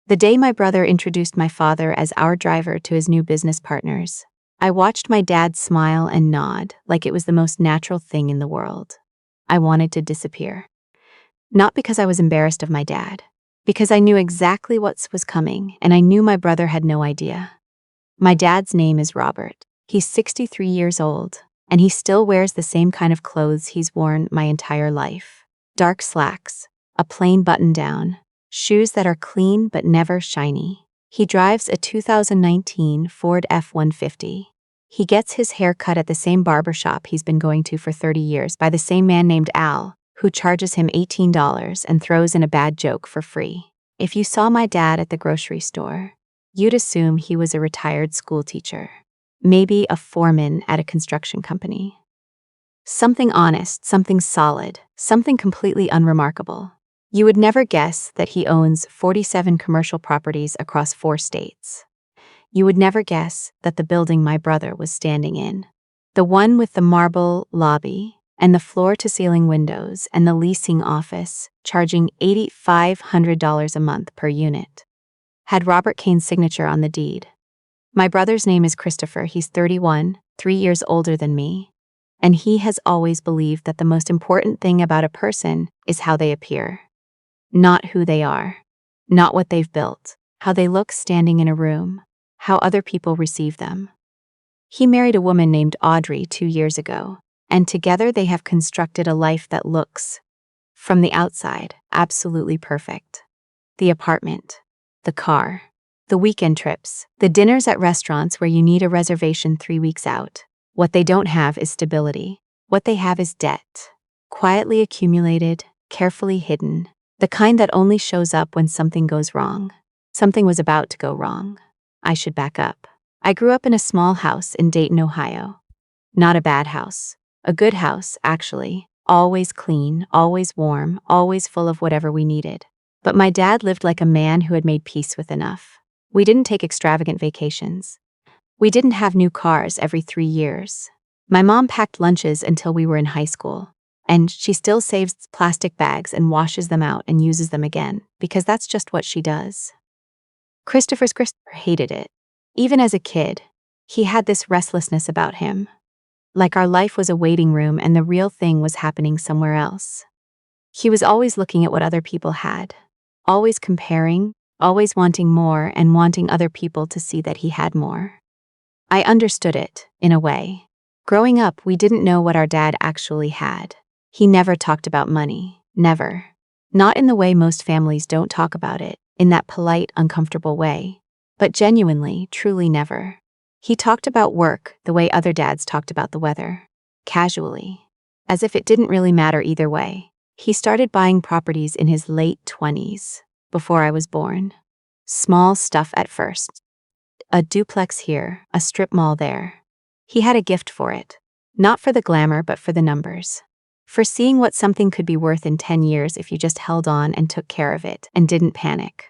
The day my brother introduced my father as our driver to his new business partners, I watched my dad smile and nod like it was the most natural thing in the world. I wanted to disappear. Not because I was embarrassed of my dad, because I knew exactly what was coming, and I knew my brother had no idea. My dad's name is Robert. He's 63 years old, and he still wears the same kind of clothes he's worn my entire life. Dark slacks, a plain button-down, shoes that are clean but never shiny. He drives a 2019 Ford F-150. He gets his hair cut at the same barbershop he's been going to for 30 years by the same man named Al, who charges him $18 and throws in a bad joke for free. If you saw my dad at the grocery store, you'd assume he was a retired school teacher, maybe a foreman at a construction company. Something honest, something solid, something completely unremarkable. You would never guess that he owns 47 commercial properties across 4 states. You would never guess that the building my brother was standing in, the one with the marble lobby and the floor-to-ceiling windows and the leasing office charging $8,500 a month per unit, had Robert Kane's signature on the deed. My brother's name is Christopher. He's 31, 3 years older than me, and he has always believed that the most important thing about a person is how they appear. Not who they are, not what they've built, how they look standing in a room, how other people receive them. He married a woman named Audrey 2 years ago, and together they have constructed a life that looks, from the outside, absolutely perfect. The apartment, the car, the weekend trips, the dinners at restaurants where you need a reservation 3 weeks out. What they don't have is stability. What they have is debt. Quietly accumulated, carefully hidden, the kind that only shows up when something goes wrong. Something was about to go wrong. I should back up. I grew up in a small house in Dayton, Ohio. Not a bad house. A good house, actually. Always clean, always warm, always full of whatever we needed. But my dad lived like a man who had made peace with enough. We didn't take extravagant vacations. We didn't have new cars every 3 years. My mom packed lunches until we were in high school, and she still saves plastic bags and washes them out and uses them again, because that's just what she does. Christopher hated it. Even as a kid, he had this restlessness about him. Like our life was a waiting room and the real thing was happening somewhere else. He was always looking at what other people had, always comparing, always wanting more and wanting other people to see that he had more. I understood it, in a way. Growing up, we didn't know what our dad actually had. He never talked about money, never. Not in the way most families don't talk about it, in that polite, uncomfortable way. But genuinely, truly never. He talked about work the way other dads talked about the weather. Casually. As if it didn't really matter either way. He started buying properties in his late 20s, before I was born. Small stuff at first. A duplex here, a strip mall there. He had a gift for it. Not for the glamour, but for the numbers. For seeing what something could be worth in 10 years if you just held on and took care of it and didn't panic.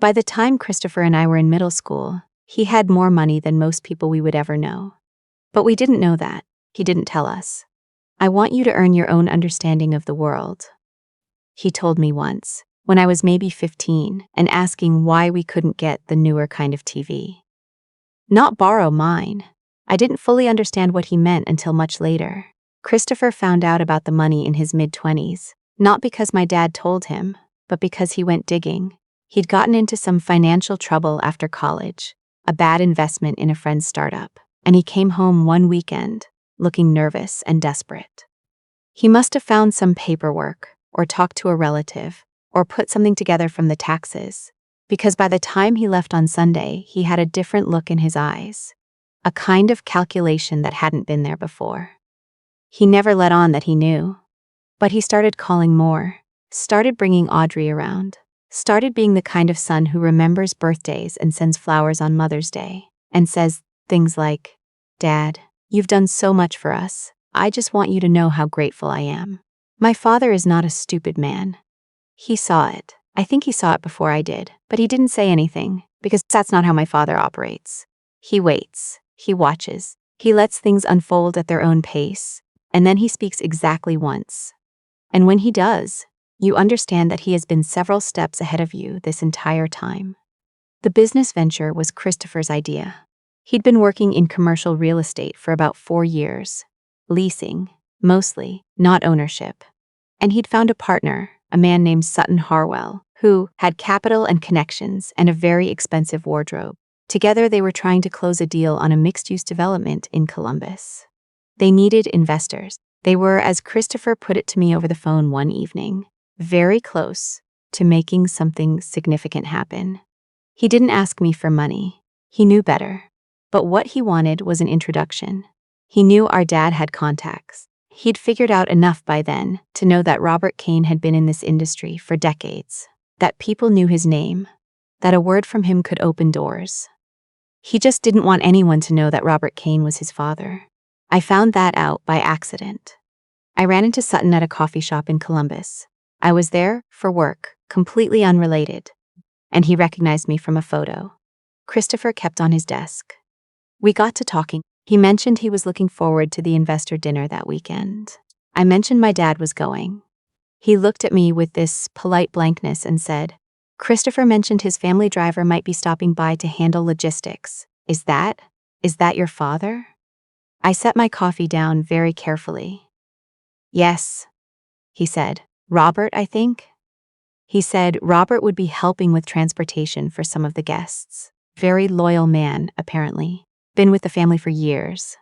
By the time Christopher and I were in middle school, he had more money than most people we would ever know. But we didn't know that. He didn't tell us. I want you to earn your own understanding of the world, he told me once, when I was maybe 15, and asking why we couldn't get the newer kind of TV. Not borrow mine. I didn't fully understand what he meant until much later. Christopher found out about the money in his mid-20s, not because my dad told him, but because he went digging. He'd gotten into some financial trouble after college, a bad investment in a friend's startup, and he came home one weekend, looking nervous and desperate. He must have found some paperwork, or talked to a relative, or put something together from the taxes, because by the time he left on Sunday, he had a different look in his eyes, a kind of calculation that hadn't been there before. He never let on that he knew, but he started calling more, started bringing Audrey around, started being the kind of son who remembers birthdays and sends flowers on Mother's Day, and says things like, "Dad, you've done so much for us. I just want you to know how grateful I am." My father is not a stupid man. He saw it. I think he saw it before I did, but he didn't say anything, because that's not how my father operates. He waits, he watches, he lets things unfold at their own pace, and then he speaks exactly once. And when he does, You understand that he has been several steps ahead of you this entire time. The business venture was Christopher's idea. He'd been working in commercial real estate for about 4 years, leasing, mostly, not ownership. And he'd found a partner, a man named Sutton Harwell, who had capital and connections and a very expensive wardrobe. Together, they were trying to close a deal on a mixed-use development in Columbus. They needed investors. They were, as Christopher put it to me over the phone one evening, very close to making something significant happen. He didn't ask me for money. He knew better. But what he wanted was an introduction. He knew our dad had contacts. He'd figured out enough by then to know that Robert Kane had been in this industry for decades, that people knew his name, that a word from him could open doors. He just didn't want anyone to know that Robert Kane was his father. I found that out by accident. I ran into Sutton at a coffee shop in Columbus. I was there for work, completely unrelated, and he recognized me from a photo. Christopher kept on his desk. We got to talking. He mentioned he was looking forward to the investor dinner that weekend. I mentioned my dad was going. He looked at me with this polite blankness and said, "Christopher mentioned his family driver might be stopping by to handle logistics. Is that your father?" I set my coffee down very carefully. "Yes," he said. "Robert, I think?" He said Robert would be helping with transportation for some of the guests. Very loyal man, apparently. Been with the family for years.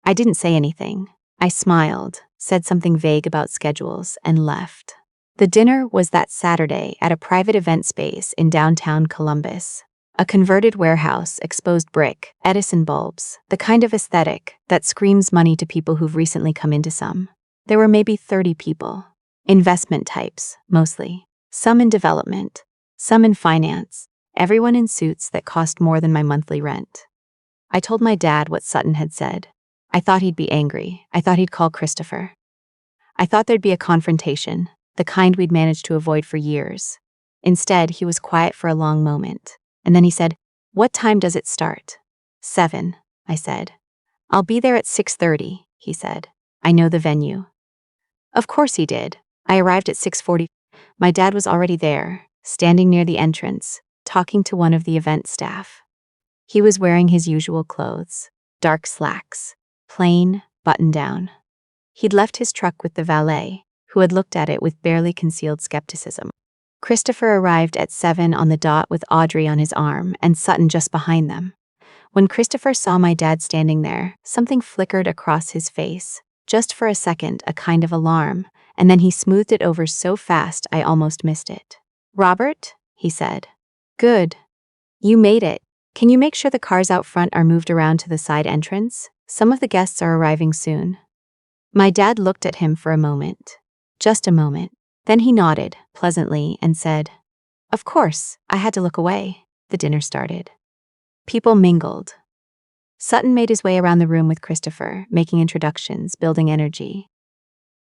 I didn't say anything. I smiled, said something vague about schedules, and left. The dinner was that Saturday at a private event space in downtown Columbus. A converted warehouse, exposed brick, Edison bulbs, the kind of aesthetic that screams money to people who've recently come into some. There were maybe 30 people. Investment types, mostly. Some in development, some in finance, everyone in suits that cost more than my monthly rent. I told my dad what Sutton had said. I thought he'd be angry. I thought he'd call Christopher. I thought there'd be a confrontation, the kind we'd managed to avoid for years. Instead, he was quiet for a long moment. And then he said, "What time does it start?" 7, I said. "I'll be there at 6:30, he said. "I know the venue." Of course he did. I arrived at 6:40. My dad was already there, standing near the entrance, talking to one of the event staff. He was wearing his usual clothes, dark slacks, plain, button-down. He'd left his truck with the valet, who had looked at it with barely concealed skepticism. Christopher arrived at 7 on the dot with Audrey on his arm and Sutton just behind them. When Christopher saw my dad standing there, something flickered across his face, just for a second, a kind of alarm, and then he smoothed it over so fast I almost missed it. "Robert?" he said. "Good. You made it. Can you make sure the cars out front are moved around to the side entrance? Some of the guests are arriving soon." My dad looked at him for a moment. Just a moment. Then he nodded, pleasantly, and said, "Of course." I had to look away. The dinner started. People mingled. Sutton made his way around the room with Christopher, making introductions, building energy.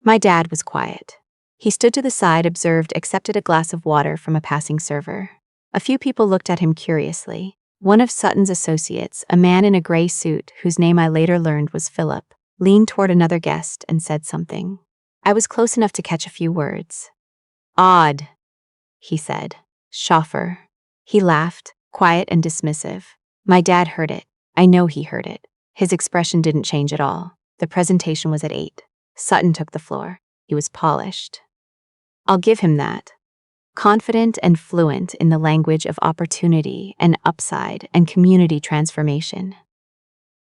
My dad was quiet. He stood to the side, observed, accepted a glass of water from a passing server. A few people looked at him curiously. One of Sutton's associates, a man in a gray suit whose name I later learned was Philip, leaned toward another guest and said something. I was close enough to catch a few words. "Odd," he said. "Chauffeur." He laughed, quiet and dismissive. My dad heard it. I know he heard it. His expression didn't change at all. The presentation was at 8. Sutton took the floor. He was polished. I'll give him that. Confident and fluent in the language of opportunity and upside and community transformation.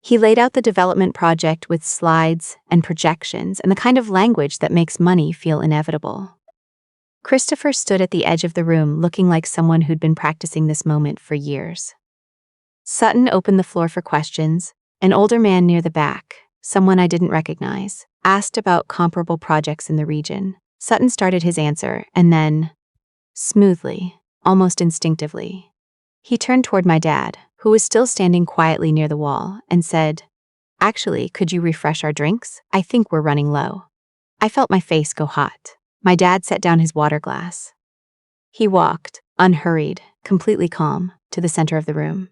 He laid out the development project with slides and projections and the kind of language that makes money feel inevitable. Christopher stood at the edge of the room looking like someone who'd been practicing this moment for years. Sutton opened the floor for questions. An older man near the back, someone I didn't recognize, asked about comparable projects in the region. Sutton started his answer, and then, smoothly, almost instinctively, he turned toward my dad, who was still standing quietly near the wall, and said, "Actually, could you refresh our drinks? I think we're running low." I felt my face go hot. My dad set down his water glass. He walked, unhurried, completely calm, to the center of the room.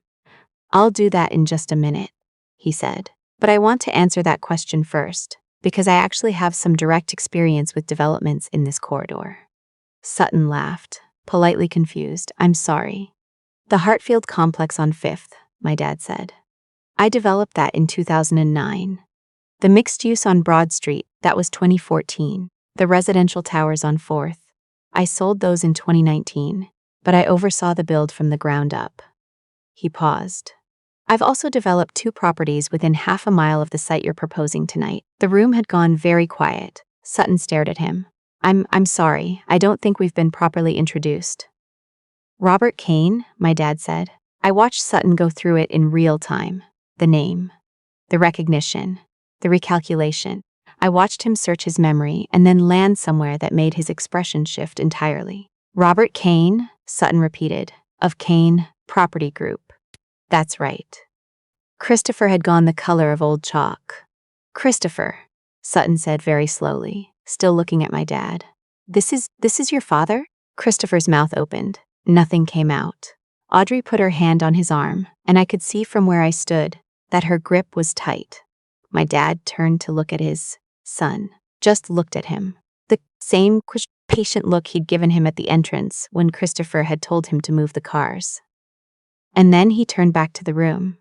"I'll do that in just a minute," he said. "But I want to answer that question first, because I actually have some direct experience with developments in this corridor." Sutton laughed, politely confused. I'm sorry. The Hartfield complex on 5th, my dad said. I developed that in 2009. The mixed use on Broad Street, that was 2014. The residential towers on 4th. I sold those in 2019, but I oversaw the build from the ground up. He paused. I've also developed 2 properties within half a mile of the site you're proposing tonight. The room had gone very quiet. Sutton stared at him. I'm sorry, I don't think we've been properly introduced. Robert Kane, my dad said. I watched Sutton go through it in real time. The name, the recognition, the recalculation. I watched him search his memory and then land somewhere that made his expression shift entirely. Robert Kane, Sutton repeated, of Kane Property Group. That's right. Christopher had gone the color of old chalk. Christopher, Sutton said very slowly, still looking at my dad. This is your father? Christopher's mouth opened. Nothing came out. Audrey put her hand on his arm, and I could see from where I stood that her grip was tight. My dad turned to look at his son, just looked at him. The same patient look he'd given him at the entrance when Christopher had told him to move the cars. And then he turned back to the room.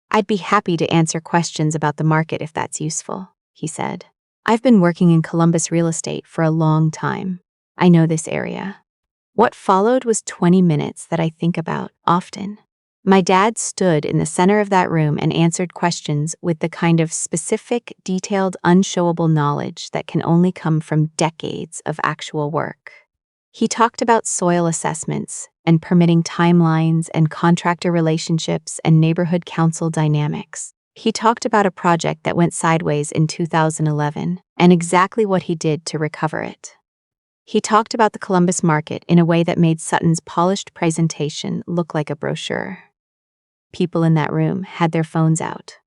I'd be happy to answer questions about the market if that's useful, he said. I've been working in Columbus real estate for a long time. I know this area. What followed was 20 minutes that I think about often. My dad stood in the center of that room and answered questions with the kind of specific, detailed, unshowable knowledge that can only come from decades of actual work. He talked about soil assessments and permitting timelines and contractor relationships and neighborhood council dynamics. He talked about a project that went sideways in 2011 and exactly what he did to recover it. He talked about the Columbus market in a way that made Sutton's polished presentation look like a brochure. People in that room had their phones out.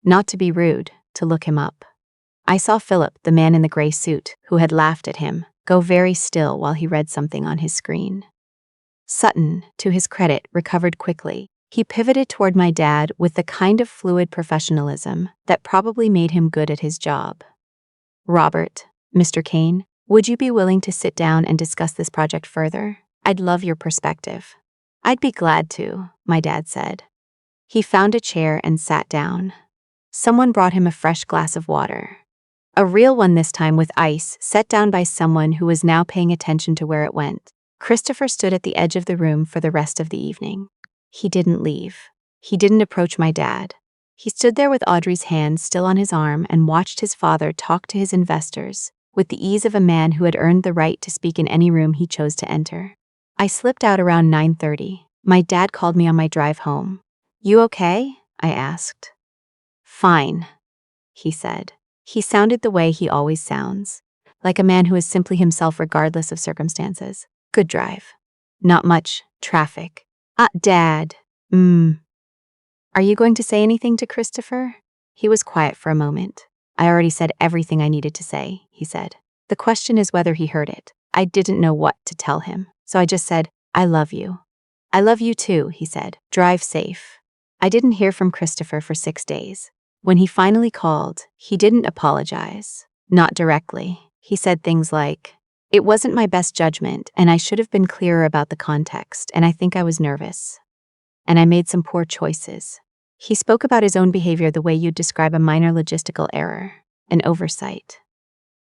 Not to be rude, to look him up. I saw Philip, the man in the gray suit, who had laughed at him, go very still while he read something on his screen. Sutton, to his credit, recovered quickly. He pivoted toward my dad with the kind of fluid professionalism that probably made him good at his job. Robert, Mr. Kane, would you be willing to sit down and discuss this project further? I'd love your perspective. I'd be glad to, my dad said. He found a chair and sat down. Someone brought him a fresh glass of water. A real one this time with ice, set down by someone who was now paying attention to where it went. Christopher stood at the edge of the room for the rest of the evening. He didn't leave. He didn't approach my dad. He stood there with Audrey's hand still on his arm and watched his father talk to his investors with the ease of a man who had earned the right to speak in any room he chose to enter. I slipped out around 9:30. My dad called me on my drive home. You okay? I asked. Fine, he said. He sounded the way he always sounds, like a man who is simply himself regardless of circumstances. Good drive. Not much traffic. Dad. Are you going to say anything to Christopher? He was quiet for a moment. I already said everything I needed to say, he said. The question is whether he heard it. I didn't know what to tell him, so I just said, I love you. I love you too, he said. Drive safe. I didn't hear from Christopher for 6 days. When he finally called, he didn't apologize. Not directly. He said things like, it wasn't my best judgment, and I should have been clearer about the context, and I think I was nervous. And I made some poor choices. He spoke about his own behavior the way you'd describe a minor logistical error, an oversight.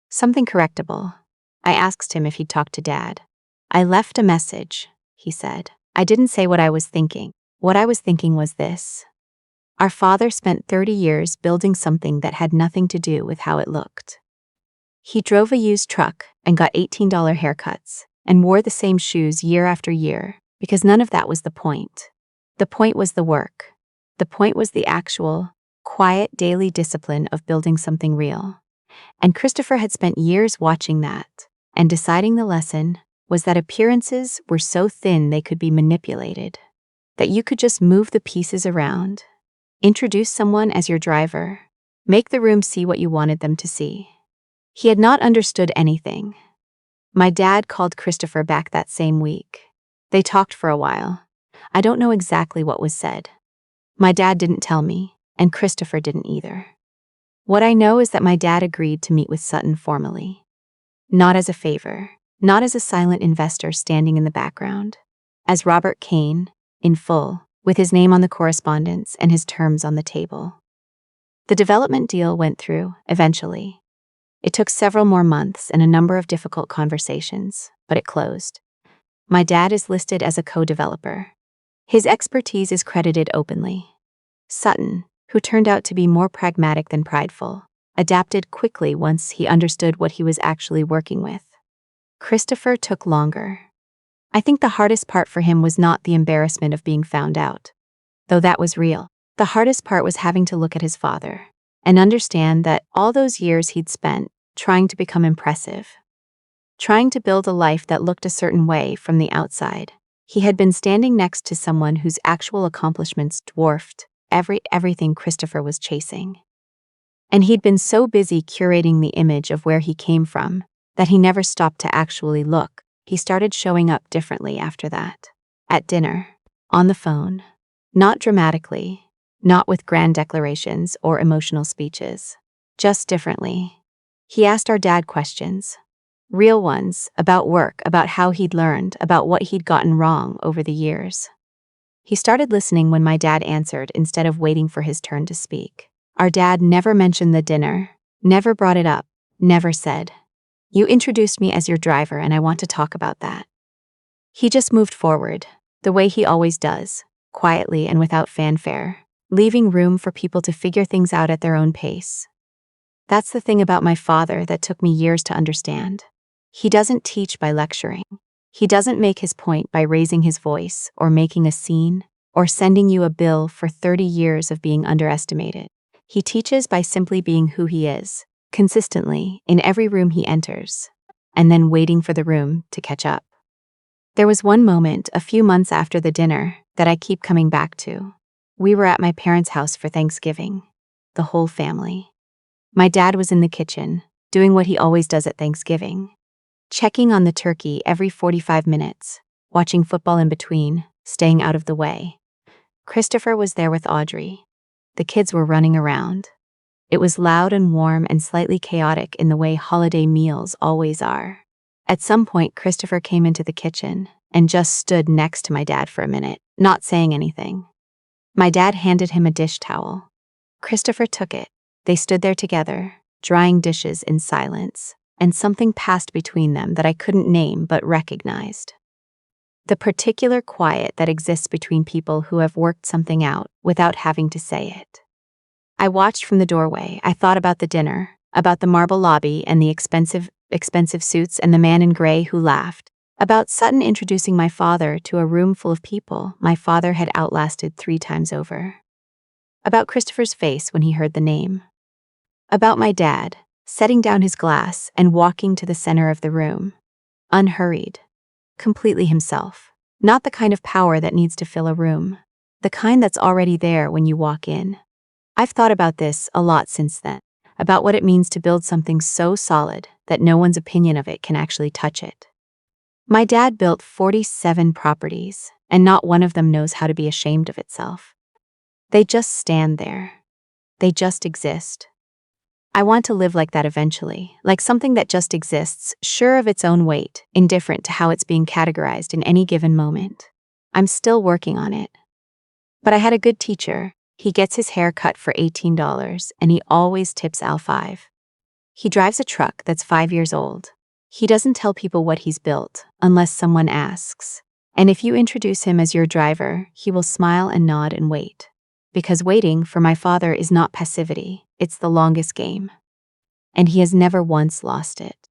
Something correctable. I asked him if he'd talked to Dad. I left a message, he said. I didn't say what I was thinking. What I was thinking was this. Our father spent 30 years building something that had nothing to do with how it looked. He drove a used truck and got $18 haircuts and wore the same shoes year after year because none of that was the point. The point was the work. The point was the actual, quiet daily discipline of building something real. And Christopher had spent years watching that and deciding the lesson was that appearances were so thin they could be manipulated, that you could just move the pieces around, introduce someone as your driver, make the room see what you wanted them to see. He had not understood anything. My dad called Christopher back that same week. They talked for a while. I don't know exactly what was said. My dad didn't tell me, and Christopher didn't either. What I know is that my dad agreed to meet with Sutton formally. Not as a favor, not as a silent investor standing in the background, as Robert Kane, in full, with his name on the correspondence and his terms on the table. The development deal went through, eventually. It took several more months and a number of difficult conversations, but it closed. My dad is listed as a co-developer. His expertise is credited openly. Sutton, who turned out to be more pragmatic than prideful, adapted quickly once he understood what he was actually working with. Christopher took longer. I think the hardest part for him was not the embarrassment of being found out, though that was real. The hardest part was having to look at his father and understand that all those years he'd spent trying to become impressive, trying to build a life that looked a certain way from the outside, he had been standing next to someone whose actual accomplishments dwarfed everything Christopher was chasing. And he'd been so busy curating the image of where he came from that he never stopped to actually look. He started showing up differently after that. At dinner, on the phone, not dramatically, not with grand declarations or emotional speeches, just differently. He asked our dad questions, real ones, about work, about how he'd learned, about what he'd gotten wrong over the years. He started listening when my dad answered instead of waiting for his turn to speak. Our dad never mentioned the dinner, never brought it up, never said, "You introduced me as your driver and I want to talk about that." He just moved forward, the way he always does, quietly and without fanfare, leaving room for people to figure things out at their own pace. That's the thing about my father that took me years to understand. He doesn't teach by lecturing. He doesn't make his point by raising his voice or making a scene or sending you a bill for 30 years of being underestimated. He teaches by simply being who he is, consistently, in every room he enters, and then waiting for the room to catch up. There was one moment, a few months after the dinner, that I keep coming back to. We were at my parents' house for Thanksgiving, the whole family. My dad was in the kitchen, doing what he always does at Thanksgiving, checking on the turkey every 45 minutes, watching football in between, staying out of the way. Christopher was there with Audrey. The kids were running around. It was loud and warm and slightly chaotic in the way holiday meals always are. At some point, Christopher came into the kitchen and just stood next to my dad for a minute, not saying anything. My dad handed him a dish towel. Christopher took it. They stood there together, drying dishes in silence, and something passed between them that I couldn't name but recognized. The particular quiet that exists between people who have worked something out without having to say it. I watched from the doorway. I thought about the dinner, about the marble lobby and the expensive suits and the man in gray who laughed, about Sutton introducing my father to a room full of people my father had outlasted 3 times over, about Christopher's face when he heard the name, about my dad setting down his glass and walking to the center of the room, unhurried, completely himself, not the kind of power that needs to fill a room, the kind that's already there when you walk in. I've thought about this a lot since then, about what it means to build something so solid that no one's opinion of it can actually touch it. My dad built 47 properties, and not one of them knows how to be ashamed of itself. They just stand there. They just exist. I want to live like that eventually, like something that just exists, sure of its own weight, indifferent to how it's being categorized in any given moment. I'm still working on it. But I had a good teacher. He gets his hair cut for $18, and he always tips Al 5. He drives a truck that's 5 years old. He doesn't tell people what he's built, unless someone asks. And if you introduce him as your driver, he will smile and nod and wait. Because waiting for my father is not passivity, it's the longest game. And he has never once lost it.